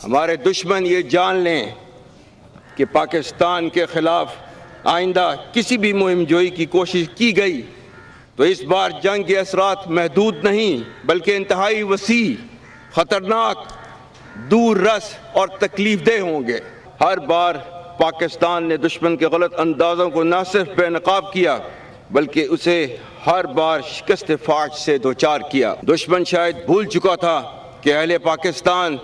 हमारे दुश्मन ये जान लें कि पाकिस्तान के ख़िलाफ़ आइंदा किसी भी मुहिम जोई की कोशिश की गई तो इस बार जंग के असरात महदूद नहीं बल्कि इंतहाई वसी, ख़तरनाक, दूर रस और तकलीफ़देह होंगे। हर बार पाकिस्तान ने दुश्मन के गलत अंदाज़ों को न सिर्फ बेनकाब किया बल्कि उसे हर बार शिकस्त फाश से दोचार किया। दुश्मन शायद भूल चुका था कि अहले पाकिस्तान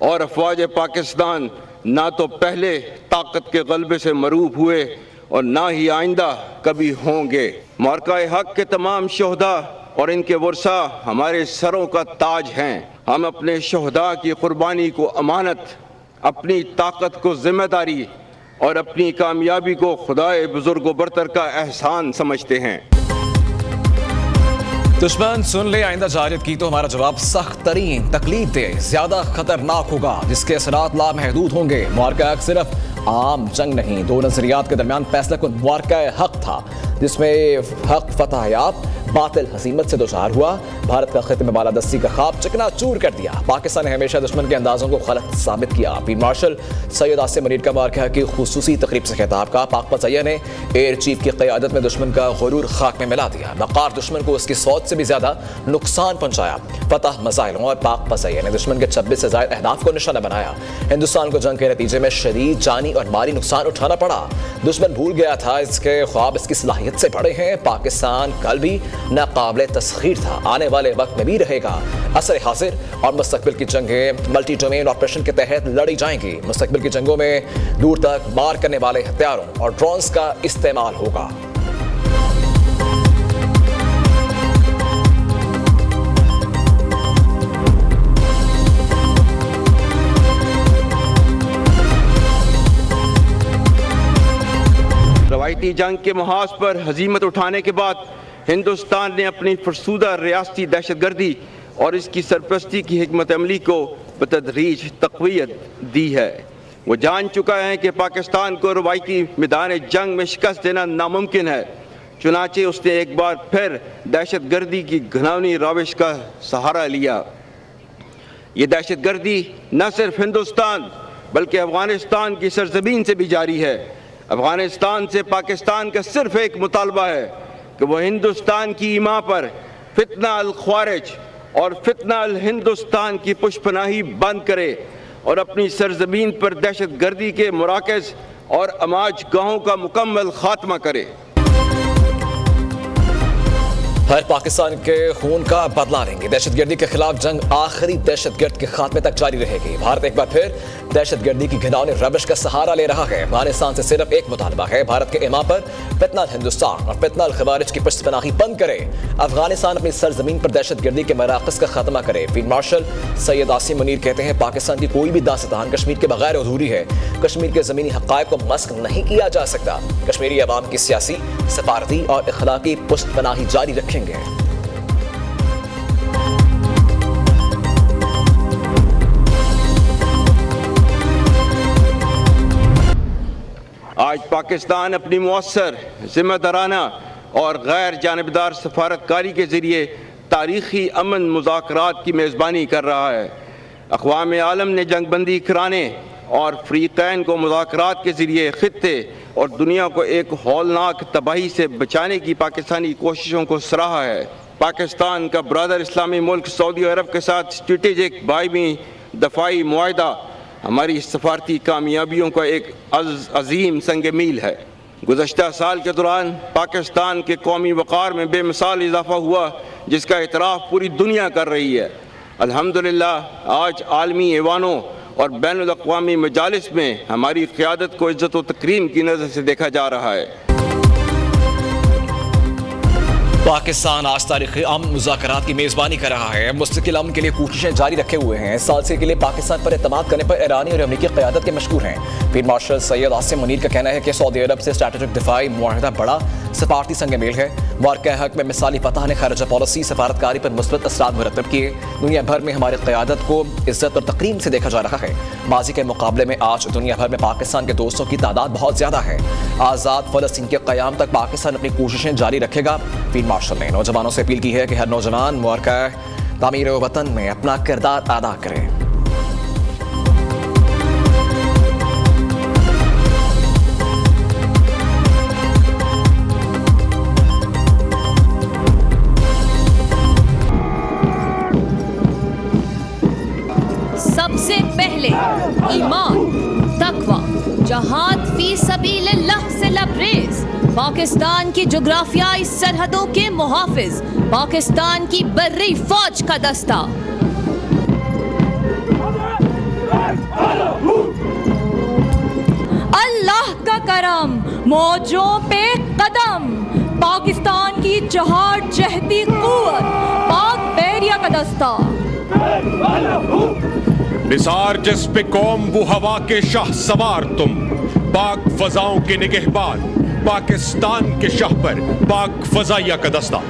और अफवाज पाकिस्तान ना तो पहले ताकत के गलबे से मरूब हुए और ना ही आइंदा कभी होंगे। मार्का हक के तमाम शोहदा और इनके वर्सा हमारे सरों का ताज हैं। हम अपने शोहदा की कुर्बानी को अमानत, अपनी ताकत को जिम्मेदारी और अपनी कामयाबी को खुदाए बुजुर्ग बरतर का एहसान समझते हैं। दुश्मन सुन ले आइंदा जारियत की तो हमारा जवाब सख्त तरीन, तकलीफ दे, ज्यादा खतरनाक होगा, जिसके असरात लामहदूद होंगे। मुआरका हक सिर्फ आम जंग नहीं, दो नजरियात के दरमियान फैसला कुन मुआरका हक था, जिसमें हक फतह याब, बातिल हसीमत से दोचार हुआ। भारत का खिते में बालादस्ती का ख्वाब चकनाचूर कर दिया। पाकिस्तान ने हमेशा दुश्मन के अंदाजों को गलत साबित किया। फील्ड मार्शल सैयद आसिम मुनीर का मुआरका की खुसूसी तकरीब से खिताब का। पाक पसैया ने एयर चीफ की क़यादत में दुश्मन का गुरूर खाक में मिला दिया। वक़ार दुश्मन को उसकी सोच से भी ज्यादा नुकसान पहुंचाया। फतह मसाइलों और पाक पसैया ने दुश्मन के 26 से ज्यादा अहदाफ को निशाना बनाया। हिंदुस्तान को जंग के नतीजे में शदीद जानी और माली नुकसान उठाना पड़ा। दुश्मन भूल गया था इसके ख्वाब इसकी सलाहियत से बड़े हैं। पाकिस्तान कल भी नाकाबिले तस्खीर था, आने वाले वक्त में भी रहेगा। असर हाजिर और मुस्तकबिल की जंगें मल्टी डोमेन ऑपरेशन के तहत लड़ी जाएंगी। मुस्तकबिल की जंगों में दूर तक मार करने वाले हथियारों और ड्रोन्स का इस्तेमाल होगा। रवायती जंग के महाज पर हजीमत उठाने के बाद हिंदुस्तान ने अपनी फरसूदा रियासती दहशतगर्दी और इसकी सरपरस्ती की हिकमत अमली को बतदरीज तक़वियत दी है। वो जान चुका है कि पाकिस्तान को रवायती मैदान जंग में शिकस्त देना नामुमकिन है। चुनाचे उसने एक बार फिर दहशतगर्दी की घिनौनी रविश का सहारा लिया। ये दहशतगर्दी न सिर्फ हिंदुस्तान बल्कि अफगानिस्तान की सरजमीन से भी जारी है। अफगानिस्तान से पाकिस्तान का सिर्फ एक मुतालबा है कि वह हिंदुस्तान की ईमा पर फितना अल ख्वारिज और फितना अल हिंदुस्तान की पुष्पनाही बंद करे और अपनी सरजमीन पर दहशत गर्दी के मुराकज़ और अमाज गाहों का मुकम्मल खात्मा करे। हर पाकिस्तान के खून का बदला लेंगे। दहशतगर्दी के खिलाफ जंग आखिरी दहशतगर्द के खात्मे तक जारी रहेगी। भारत एक बार फिर दहशतगर्दी की घिनौनी रविश का सहारा ले रहा है। अफगानिस्तान से सिर्फ एक मुतालबा है, भारत के इमा पर फितना हिंदुस्तान और फितना खवारिज की पुष्पनाही बंद करे। अफगानिस्तान अपनी सरजमीन पर दहशतगर्दी के मराकज़ का खात्मा करे। फील्ड मार्शल सैयद आसिम मुनीर कहते हैं पाकिस्तान की कोई भी दास्तान कश्मीर के बगैर अधूरी है। कश्मीर के ज़मीनी हक़ाइक़ को मस्क नहीं किया जा सकता। कश्मीरी अवाम की सियासी, सफारती और अखलाकी पुष्पनाही जारी रखेंगे। आज पाकिस्तान अपनी मुअस्सर, जिम्मेदाराना और गैर जानिबदार सफारतकारी के ज़रिए तारीख़ी अमन मुज़ाकरात की मेज़बानी कर रहा है। अक़वाम आलम ने जंगबंदी कराने और फ़रीक़ैन को मुज़ाकरात के ज़रिए ख़ित्ते और दुनिया को एक हौलनाक तबाही से बचाने की पाकिस्तानी कोशिशों को सराहा है। पाकिस्तान का ब्रदर इस्लामी मुल्क सऊदी अरब के साथ स्ट्रेटेजिक बायमी दफ़ाई मुआहदा हमारी सफारती कामयाबियों का एक अज़ीम संग मील है। गुज़श्ता साल के दौरान पाकिस्तान के कौमी वक़ार में बेमिसाल इजाफ़ा हुआ, जिसका इतराफ़ पूरी दुनिया कर रही है। अल्हम्दुलिल्लाह आज आलमी ऐवानों और बैनुल अक़वामी मजालिस में हमारी क़यादत को इज़्ज़त व तकरीम की नज़र से देखा जा रहा है। पाकिस्तान आज तारीख़ी अमन मुज़ाकरात की मेज़बानी कर रहा है। मुस्तकिल अमन के लिए कोशिशें जारी रखे हुए हैं। इस साल से के लिए पाकिस्तान पर एतमाद करने पर ईरानी और अमरीकी क़यादत के मशहूर हैं। फील्ड मार्शल सैयद आसिम मुनीर का कहना है कि सऊदी अरब से स्ट्रैटेजिक दिफाई मुआहदा बड़ा सफारती संग मेल है। मुआरका हक में मिसाली फतह ने खारजा पॉलिसी सफारतकारी पर मुस्बत असरात मुरतब किए। दुनिया भर में हमारी क़यादत को इज़्ज़त और तकरीम से देखा जा रहा है। माजी के मुकाबले में आज दुनिया भर में पाकिस्तान के दोस्तों की तादाद बहुत ज़्यादा है। आज़ाद फ़लस्तीन के क़याम तक पाकिस्तान अपनी कोशिशें जारी रखेगा। फील्ड मार्शल ने नौजवानों से अपील की है कि हर नौजवान मुआरका तामीर वतन में अपना किरदार अदा करे। पहले ईमान, तकवा, जहाद फी सबीलिल्लाह से लबरेज, पाकिस्तान की जोग्राफियाई सरहदों के मुहाफिज, पाकिस्तान की बर्री फौज का दस्ता। अल्लाह का करम, मौजों पे कदम, पाकिस्तान की चहाट जहती कुव्वत, पाक बैरिया का दस्ता। निसार जिस पे कौम वो हवा के शाह सवार तुम, पाक फजाओं के निगहबान, पाकिस्तान के शाह पर पाक फजाइया का दस्ता।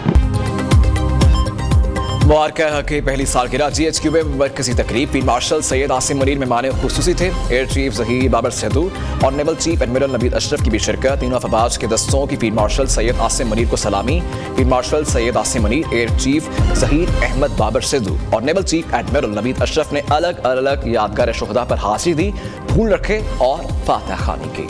मुबारक है कि पहली सालगिरह GHQ में मरकजी तकरीब फील्ड मार्शल सैयद आसिम मुनीर मेहमान खुसूसी थे। एयर चीफ ज़हीर बाबर सिद्धू और naval chief admiral Naveed Ashraf की भी शिरकत। तीनों अफवाज के दस्तों की फील्ड मार्शल सैयद आसिम मुनीर को सलामी। Field marshal Syed Asim Munir, air chief Zaheer Ahmed Babar Sidhu और naval chief admiral Naveed Ashraf ने अलग अलग यादगार शुहदा पर हाजिरी दी, फूल रखे और फातह खानी की।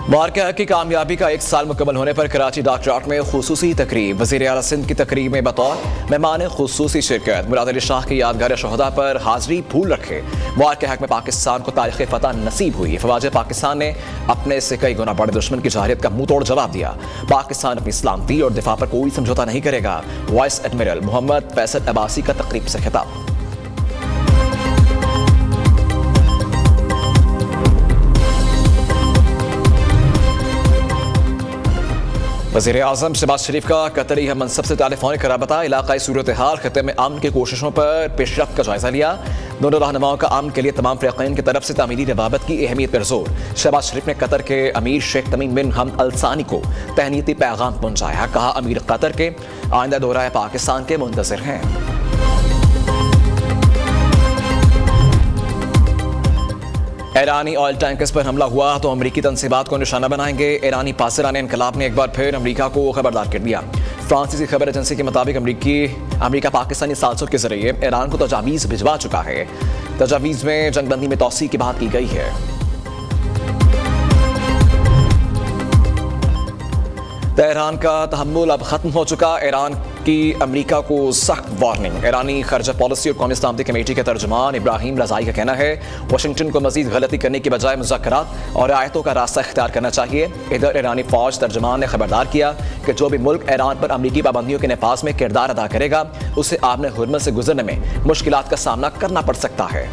मुबारक है कि कामयाबी का 1 साल मुकम्मल होने पर कराची डॉक्टरेट में खुसूसी तकरीब। वज़ीर आला सिंध की तकरीब में बतौर मेहमान खुसूसी शिरकत। मुराद अली शाह की यादगार शुहदा पर हाजिरी, फूल रखे। मुबारक हक में पाकिस्तान को तारीख़ फ़तह नसीब हुई। फ़वाज पाकिस्तान ने अपने से कई गुना बड़े दुश्मन की जाहिरियत का मुंह तोड़ जवाब दिया। पाकिस्तान अपनी सलामती और दिफा पर कोई समझौता नहीं करेगा। वाइस एडमिरल मोहम्मद फैसल अब्बासी का तकरीब से खिताब। वज़ीर आज़म शहबाज शरीफ का कतरी मनसब से टेलीफोनिक रबता, इलाकाई सूरत हाल, खत्े में अमन की कोशिशों पर पेशरफ्त का जायजा लिया। दोनों रहनुमाओं का अमन के लिए तमाम फ़रीक़ैन की तरफ से तामीरी रवाबत की अहमियत पर जोर। शहबाज शरीफ ने कतर के अमीर शेख तमीम बिन हमद अल सानी को तहनीती पैगाम पहुँचाया। कहा अमीर कतर के आइंदा दौरा पाकिस्तान के मुंतज़िर हैं। ईरानी ऑयल टैंकर्स पर हमला हुआ तो अमरीकी तनसीबात को निशाना बनाएंगे। ईरानी पासरान इनकलाब ने एक बार फिर अमरीका को खबरदार कर दिया। फ्रांसीसी खबर एजेंसी के मुताबिक अमरीका पाकिस्तानी साजिशों के जरिए ईरान को तजावीज़ भिजवा चुका है। तजावीज़ में जंगबंदी में तौसीक की बात की गई है। तेहरान का तहम्मुल अब खत्म हो चुका। ईरान की अमरीका को सख्त वार्निंग। ईरानी खर्जा पॉलिसी और कौमी सलामती कमेटी के तर्जुमान इब्राहिम रज़ाई का कहना है वाशिंगटन को मजीद गलती करने की बजाय मुज़ाकरात और रियायतों का रास्ता इख्तियार करना चाहिए। इधर ईरानी फौज तर्जुमान ने खबरदार किया कि जो भी मुल्क ईरान पर अमरीकी पाबंदियों के नफाज में किरदार अदा करेगा उसे आबने हुर्मत से गुजरने में मुश्किलात का सामना करना पड़ सकता है।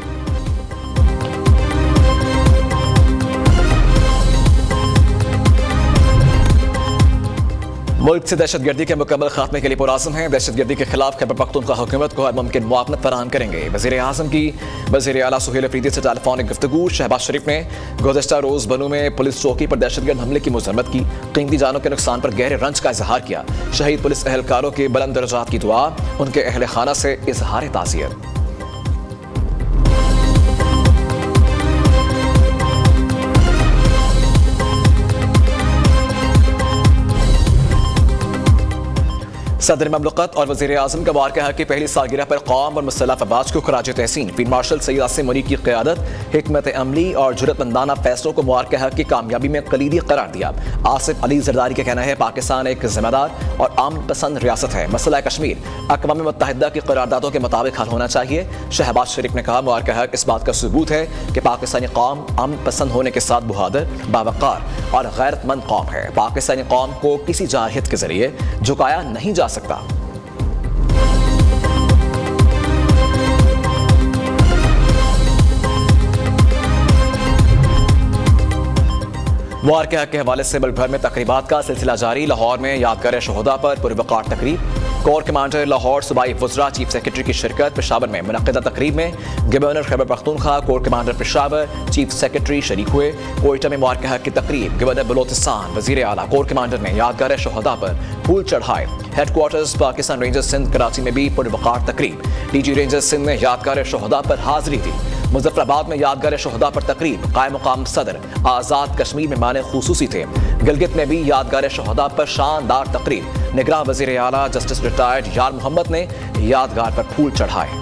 मुल्क से दहशतगर्दी के मुकम्मल खात्मे के लिए पुराज़म हैं। दहशतगर्दी के खिलाफ खैबर पख्तूनख्वा हुकूमत को हर मुमकिन मुआवनत फराहम करेंगे। वज़ीर आज़म की वज़ीर आला सुहेल अफरीदी से टेलीफोनिक गुफ्तगू। शहबाज शरीफ ने गुज़श्ता रोज़ बनू में पुलिस चौकी पर दहशतगर्द हमले की मुज़म्मत की। कीमती जानों के नुकसान पर गहरे रंज का इजहार किया। शहीद पुलिस एहलकारों के बुलंद दर्जात की दुआ, उनके अहल खाना से इजहार ताज़ियत। सदर ममलकत और वज़ीर आज़म का मुबारक है कि पहली सालगिरह पर कौम और मुसल्लह अफवाज को खराज तहसीन। फील्ड मार्शल सैयद आसिम मुनीर की क़यादत, हिकमत अमली और जुर्रतमंदाना फैसलों को मुबारक है की कामयाबी में कलीदी करार दिया। आसिफ अली जरदारी का कहना है पाकिस्तान एक जिम्मेदार और अमन पसंद रियासत है। मसला कश्मीर अक़वाम मुत्तहिदा की करारदादों के मुताबिक हल होना चाहिए। शहबाज शरीफ ने कहा मुबारक है इस बात का सबूत है कि पाकिस्तानी कौम अमन पसंद होने के साथ बहादुर, बावकार और गैरतमंद कौम है। पाकिस्तानी कौम को किसी जारहियत के जरिए झुकाया नहीं जा सकता। मुबारक हक के हवाले से मुल्क भर में तकरीबात का सिलसिला जारी। लाहौर में यादगार शुहदा पर पुरवकार तकरीब। कोर कमांडर लाहौर सूबाई वज़रा चीफ सेक्रेटरी की शिरकत। पेशावर में मुनक़्क़िदा तकरीब में governor Khyber Pakhtunkhwa, core commander Peshawar, chief secretary शरीक हुए। कोयटा में मुबारक हक की तकरीब। गवर्नर बलोचिस्तान, वज़ीर आला, कोर कमांडर ने यादगार शुहदा पर फूल चढ़ाए। हेडक्वार्टर्स पाकिस्तान रेंजर्स सिंध कराची में भी पुरवकार तकरीब। DG रेंजर्स सिंध ने यादगार शुहदा पर हाजिरी दी। मुजफ्फराबाद में यादगार शुहदा पर तकरीब। कायम मुकाम सदर आज़ाद कश्मीर में मेहमान खुसूसी थे। गिलगित में भी यादगार शुहदा पर शानदार तकरीब। निगरान वज़ीर आला जस्टिस रिटायर्ड यार मोहम्मद ने यादगार पर फूल चढ़ाए।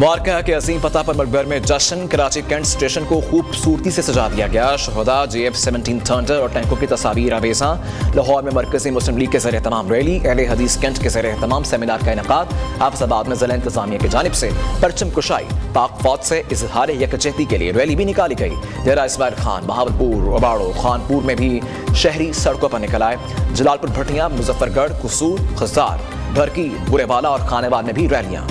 मुबारका के अजीम फतह पर मकबर में जश्न। कराची कैंट स्टेशन को खूबसूरती से सजा दिया गया। शहदा JF-17 थंडर और टैंकों की तस्वीर आवेज़ा। लाहौर में मरकजी मुस्लिम लीग के ज़रिए तमाम रैली। अहले हदीस कैंट के ज़रिए तमाम सेमिनार का इनेकाद। हाफिज़ाबाद में ज़िला इंतज़ामिया की जानिब से परचम कुशाई। पाक फौज से इजहार यकजहती के लिए रैली भी निकाली गई। डेरा इस्माइल खान, बहावलपुर, अबाड़ो, खानपुर में भी शहरी सड़कों पर निकल आए। जलालपुर, भटियां, मुजफ्फरगढ़, कसूर, खजार, भरकी, बुरेवाला और खानेवाल में भी रैलियां।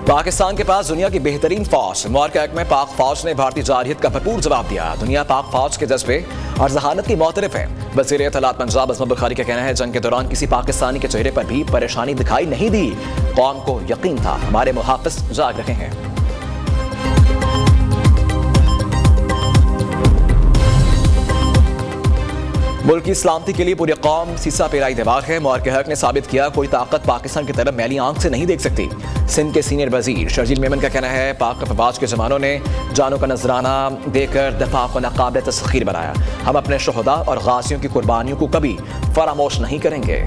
पाकिस्तान के पास दुनिया की बेहतरीन फौज। मुबारक में पाक फौज ने भारतीय जारहियत का भरपूर जवाब दिया। दुनिया पाक फौज के जज्बे और जहानत की मोतरफ है। वज़ीर इत्तलात पंजाब अज़मत बुखारी का कहना है, जंग के दौरान किसी पाकिस्तानी के चेहरे पर भी परेशानी दिखाई नहीं दी। कौम को यकीन था हमारे मुहाफ़िज़ जाग रहे हैं। मुल्क की सलामती के लिए पूरी कौम सीसा पेराई दीवार है। मुबारक हक ने साबित किया कोई ताकत पाकिस्तान की तरफ मैली आंख से नहीं देख सकती। सिंध के सीनियर वजीर शर्जील मेमन का कहना है, पाक अफवाज के जवानों ने जानों का नजराना देकर दफा को नाकाबिल तस्खीर बनाया। हम अपने शहदा और गाजियों की कुर्बानियों को कभी फरामोश नहीं करेंगे।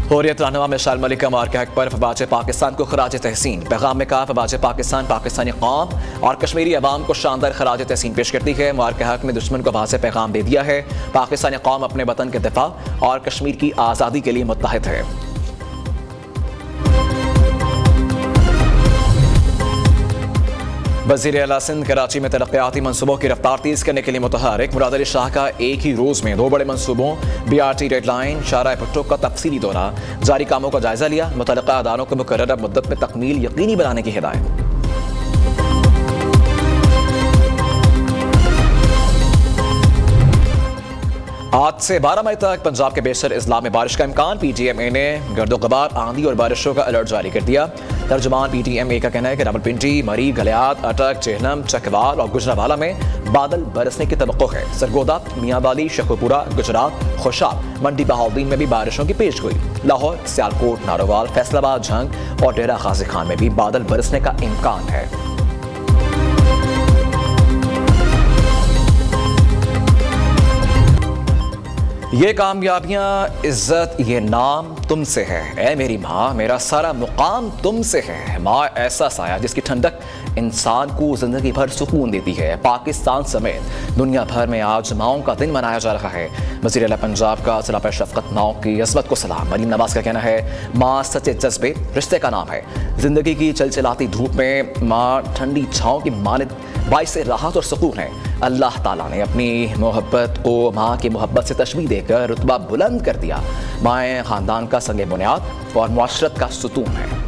हुर्रियत रहनुमा मिसाइल मलिका मुबारक हक पर फवाज पाकिस्तान को खराज तहसीन। पैगाम में कहा, फवाज पाकिस्तान पाकिस्तानी कौम और कश्मीरी अवाम को शानदार खराज तहसीन पेश करती है। मुबारक हक ने दुश्मन को वाज़ेह पैगाम दे दिया है, पाकिस्तानी कौम अपने वतन के दिफा और कश्मीर की आज़ादी के लिए मुत्तहिद है। वज़ीर आला सिंध कराची में तरक्याती मनसूबों की रफ्तार तेज करने के लिए मुतहरिक। मुराद अली शाह का एक ही रोज़ में 2 बड़े मनसूबों BRT रेड लाइन, शाहराह भुट्टो का तफसीली दौरा, जारी कामों का जायजा लिया। मुतल्लिका अदारों को मुकर्ररा मुद्दत में तकमील यकीनी बनाने की हिदायत। आज से 12 मई तक पंजाब के बेशतर अजला में बारिश का इम्कान। PTMA ने गर्दोगबार, आंधी और बारिशों का अलर्ट जारी कर दिया। तर्जुमान PTMA का कहना है कि रावलपिंडी, मरी, गलियात, अटक, चेहलम, चकवाल और गुजरावाला में बादल बरसने की तवक्को है। सरगोदा, मियांवाली, शेखुपुरा, गुजरात, खुशाब, मंडी बहाउद्दीन में भी बारिशों की पेशगोई। लाहौर, सियालकोट, नारोवाल, फैसलाबाद, झंग और डेरा गाजी खान में भी बादल बरसने का इम्कान है। ये कामयाबियाँ, इज्जत, ये नाम तुमसे है। ऐ मेरी माँ, मेरा सारा मुकाम तुमसे है। माँ ऐसा साया जिसकी ठंडक इंसान को जिंदगी भर सुकून देती है। पाकिस्तान समेत दुनिया भर में आज माओं का दिन मनाया जा रहा है। वज़ीर आला पंजाब का ज़िला पर शफ़क़त माओं की अज़मत को सलाम। मरीम नवाज़ का कहना है, माँ सच्चे जज्बे रिश्ते का नाम है। जिंदगी की चलचलाती धूप में माँ ठंडी छाँव की मानद बाइस राहत और सुकून है। अल्लाह ताला ने अपनी मोहब्बत को माँ की मोहब्बत से तशबीह देकर रुतबा बुलंद कर दिया। माएँ ख़ानदान का संग बुनियाद और मुआशरत का सुतून है।